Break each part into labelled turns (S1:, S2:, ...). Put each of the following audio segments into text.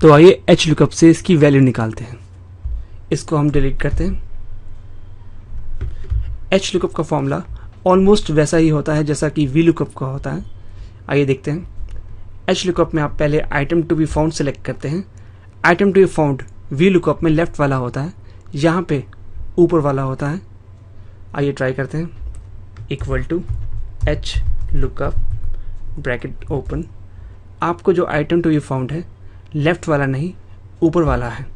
S1: तो आइए H lookup से इसकी वैल्यू निकालते हैं। इसको हम डिलीट करते हैं। एच लुकअप का फॉर्मूला ऑलमोस्ट वैसा ही होता है जैसा कि वी लुकअप का होता है। आइए देखते हैं। एच लुकअप में आप पहले item to be found select करते हैं। Item to be found V lookup में लेफ्ट वाला होता है, यहाँ पे ऊपर वाला होता है। आइए ट्राई करते हैं। Equal to H lookup bracket open. आपको जो आइटम टू बी फाउंड है लेफ्ट वाला नहीं ऊपर वाला है।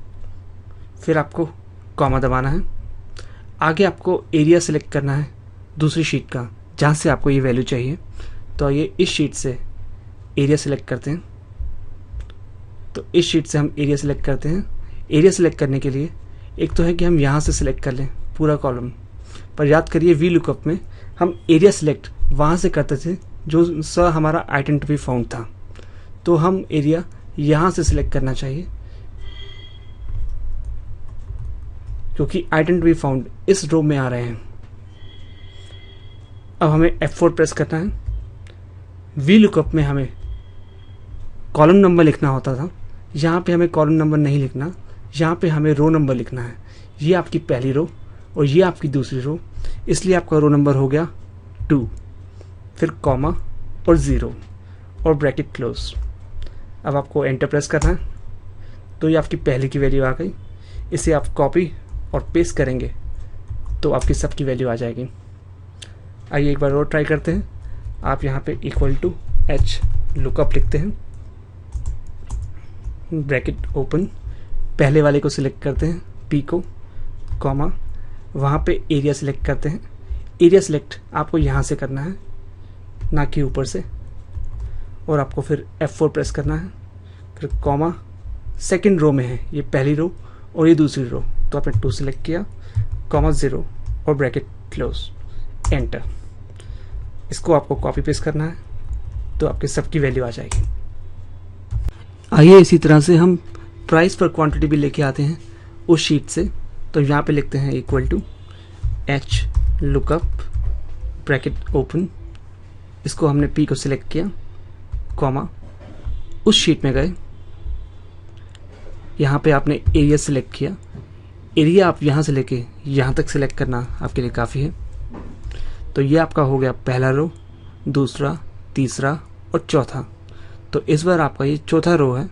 S1: फिर आपको कॉमा दबाना है। आगे आपको एरिया सेलेक्ट करना है दूसरी शीट का जहाँ से आपको ये वैल्यू चाहिए। तो ये इस शीट से एरिया सेलेक्ट करते हैं। तो इस शीट से हम एरिया सेलेक्ट करते हैं। एरिया सेलेक्ट करने के लिए एक तो है कि हम यहाँ से सिलेक्ट कर लें पूरा कॉलम, पर याद करिए वी लुकअप में हम एरिया सेलेक्ट वहाँ से करते थे जो सा हमारा आइटम टू बी फाउंड था। तो हम एरिया यहाँ से सिलेक्ट करना चाहिए क्योंकि आइटम टू बी फाउंड इस रो में आ रहे हैं। अब हमें F4 प्रेस करना है। वी लुकअप में हमें कॉलम नंबर लिखना होता था, यहाँ पे हमें कॉलम नंबर नहीं लिखना, यहाँ पे हमें रो नंबर लिखना है। ये आपकी पहली रो और ये आपकी दूसरी रो, इसलिए आपका रो नंबर हो गया 2, फिर कॉमा और 0 और ब्रैकेट क्लोज। अब आपको एंटर प्रेस करना है। तो ये आपकी पहले की वैल्यू आ गई। इसे आप कॉपी और पेस्ट करेंगे तो आपकी सबकी वैल्यू आ जाएगी। आइए एक बार और ट्राई करते हैं। आप यहाँ पे इक्वल टू एच लुकअप लिखते हैं, ब्रैकेट ओपन, पहले वाले को सिलेक्ट करते हैं पी को, कॉमा, वहाँ पे एरिया सिलेक्ट करते हैं। एरिया सिलेक्ट आपको यहाँ से करना है ना कि ऊपर से, और आपको फिर F4 प्रेस करना है। फिर कॉमा, सेकंड रो में है ये पहली रो और ये दूसरी रो, तो आपने 2 सिलेक्ट किया, कॉमा 0 और ब्रैकेट क्लोज, एंटर। इसको आपको कॉपी पेस्ट करना है तो आपके सबकी वैल्यू आ जाएगी। आइए इसी तरह से हम प्राइस पर क्वांटिटी भी लेके आते हैं उस शीट से। तो यहाँ पे लिखते हैं equal to H lookup bracket open. इसको हमने पी को सिलेक्ट किया, कॉमा, उस शीट में गए, यहाँ पे आपने एरिया सिलेक्ट किया। एरिया आप यहाँ से लेके यहाँ तक सिलेक्ट करना आपके लिए काफ़ी है। तो ये आपका हो गया पहला रो, दूसरा, तीसरा और चौथा। तो इस बार आपका ये चौथा रो है।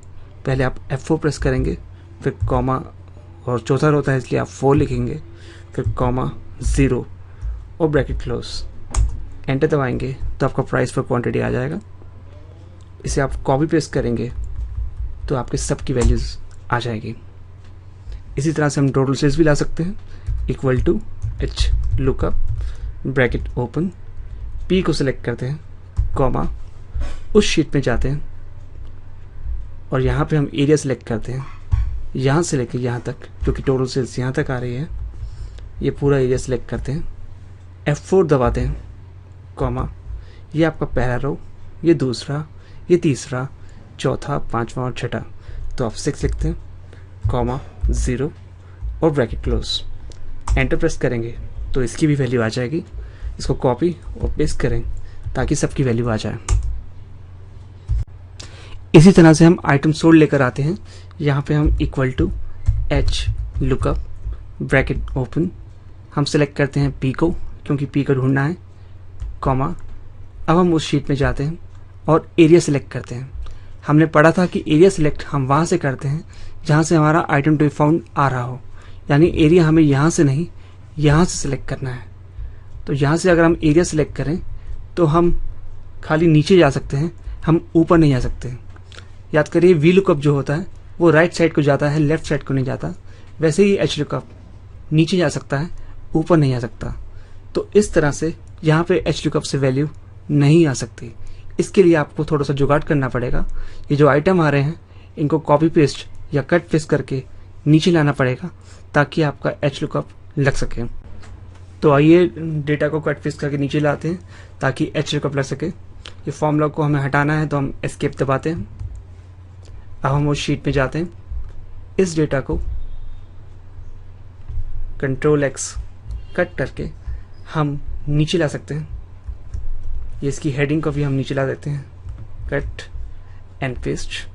S1: पहले आप F4 प्रेस करेंगे, फिर कॉमा, और चौथा रो था इसलिए आप 4 लिखेंगे, फिर कॉमा 0 और ब्रैकेट क्लोज, एंटर दबाएंगे तो आपका प्राइस पर क्वांटिटी आ जाएगा। इसे आप कॉपी पेस्ट करेंगे तो आपके सबकी वैल्यूज़ आ जाएगी। इसी तरह से हम टोटल सेल्स भी ला सकते हैं। Equal to H lookup bracket open, P को सिलेक्ट करते हैं, कॉमा, उस शीट में जाते हैं और यहाँ पे हम एरिया सेलेक्ट करते हैं, यहाँ से लेके यहाँ तक, क्योंकि टोटल सेल्स यहाँ तक आ रही है। ये पूरा एरिया सेलेक्ट करते हैं, F4 दबाते हैं, कॉमा, ये आपका पहला रो, ये दूसरा, ये तीसरा, चौथा, पांचवा और छठा। तो आप 6 लिखते हैं, कॉमा 0 और ब्रैकेट क्लोज, एंटर प्रेस करेंगे तो इसकी भी वैल्यू आ जाएगी। इसको कॉपी और पेस्ट करें ताकि सबकी वैल्यू आ जाए। इसी तरह से हम आइटम सोल्ड लेकर आते हैं। यहाँ पे हम equal to H lookup bracket open, हम सेलेक्ट करते हैं पी को क्योंकि पी को ढूंढना है, कॉमा, अब हम उस शीट में जाते हैं और एरिया सेलेक्ट करते हैं। हमने पढ़ा था कि एरिया सेलेक्ट हम वहाँ से करते हैं जहाँ से हमारा आइटम टू बी फाउंड आ रहा हो, यानी एरिया हमें यहाँ से नहीं यहाँ से सिलेक्ट करना है। तो यहाँ से अगर हम एरिया सेलेक्ट करें तो हम खाली नीचे जा सकते हैं, हम ऊपर नहीं जा सकते। याद करिए वी लुकअप जो होता है वो राइट साइड को जाता है, लेफ्ट साइड को नहीं जाता। वैसे ही एच लुकअप नीचे जा सकता है, ऊपर नहीं आ सकता। तो इस तरह से यहाँ पे एच लुकअप से वैल्यू नहीं आ सकती। इसके लिए आपको थोड़ा सा जुगाड़ करना पड़ेगा। ये जो आइटम आ रहे हैं इनको कॉपी पेस्ट या कट पेस्ट करके नीचे लाना पड़ेगा ताकि आपका एच लुकअप लग सके। तो आइए डेटा को कट पेस्ट करके नीचे लाते हैं ताकि एच लुकअप लग सके। ये फॉर्मूला को हमें हटाना है तो हम एस्केप दबाते हैं। अब हम उस शीट पे जाते हैं, इस डेटा को कंट्रोल X कट करके हम नीचे ला सकते हैं। ये इसकी हेडिंग को भी हम नीचे ला देते हैं, कट एंड पेस्ट।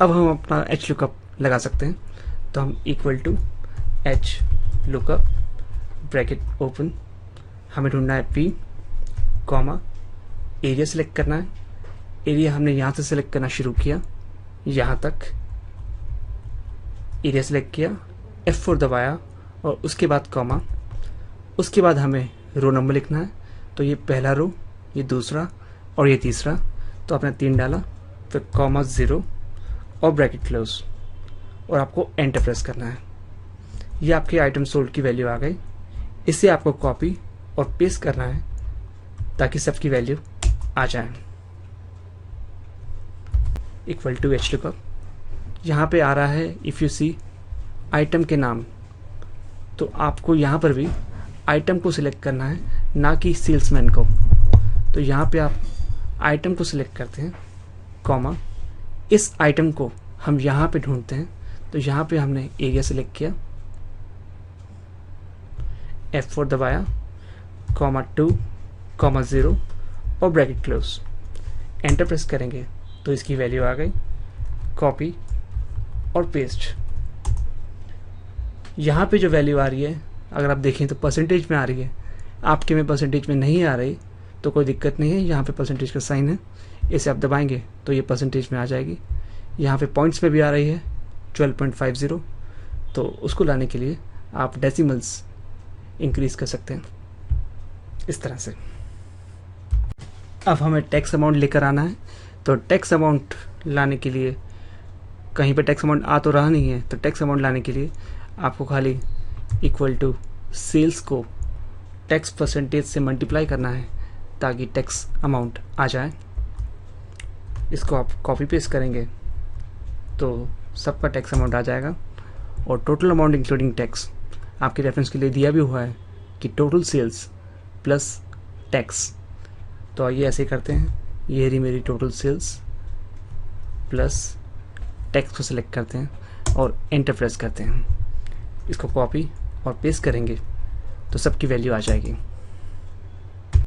S1: अब हम अपना एच लुकअप लगा सकते हैं। तो हम equal to H lookup bracket open, हमें ढूंढना है पी कॉमा, एरिया सेलेक्ट करना है। एरिया हमने यहाँ से सेलेक्ट करना शुरू किया, यहाँ तक एरिया सेलेक्ट किया, F4 दबाया और उसके बाद कॉमा, उसके बाद हमें रो नंबर लिखना है। तो ये पहला रो, ये दूसरा और ये तीसरा, तो आपने 3 डाला, फिर कॉमा 0 और ब्रैकेट क्लोज, और आपको एंटर प्रेस करना है। ये आपके आइटम सोल्ड की वैल्यू आ गई। इसे आपको कॉपी और पेस्ट करना है ताकि सबकी वैल्यू आ जाए। इक्वल टू एच लुकअप, यहाँ पे आ रहा है इफ़ यू सी आइटम के नाम, तो आपको यहाँ पर भी आइटम को सिलेक्ट करना है, ना कि सेल्समैन को। तो यहाँ पे आप आइटम को सिलेक्ट करते हैं, कॉमा, इस आइटम को हम यहाँ पे ढूंढते हैं। तो यहाँ पे हमने एरिया सिलेक्ट किया, F4 दबाया, कॉमा 2 कॉमा 0 और ब्रैकेट क्लोज, एंटर प्रेस करेंगे तो इसकी वैल्यू आ गई। कॉपी और पेस्ट। यहाँ पे जो वैल्यू आ रही है अगर आप देखें तो परसेंटेज में आ रही है, आपके में परसेंटेज में नहीं आ रही तो कोई दिक्कत नहीं है। यहाँ पे परसेंटेज का साइन है, इसे आप दबाएंगे तो ये परसेंटेज में आ जाएगी। यहाँ पे पॉइंट्स में भी आ रही है 12.50, तो उसको लाने के लिए आप डेसिमल्स इंक्रीज कर सकते हैं इस तरह से। अब हमें टैक्स अमाउंट लेकर आना है। तो टैक्स अमाउंट लाने के लिए कहीं पे टैक्स अमाउंट आ तो रहा नहीं है, तो टैक्स अमाउंट लाने के लिए आपको खाली इक्वल टू सेल्स को टैक्स परसेंटेज से मल्टीप्लाई करना है ताकि टैक्स अमाउंट आ जाए। इसको आप कॉपी पेस्ट करेंगे तो सबका टैक्स अमाउंट आ जाएगा, और टोटल अमाउंट इंक्लूडिंग टैक्स आपके रेफरेंस के लिए दिया भी हुआ है कि टोटल सेल्स प्लस टैक्स। तो आइए ऐसे करते हैं, ये रही मेरी टोटल सेल्स प्लस टैक्स को सिलेक्ट करते हैं और एंटर प्रेस करते हैं। इसको कॉपी और पेस्ट करेंगे तो सबकी वैल्यू आ जाएगी।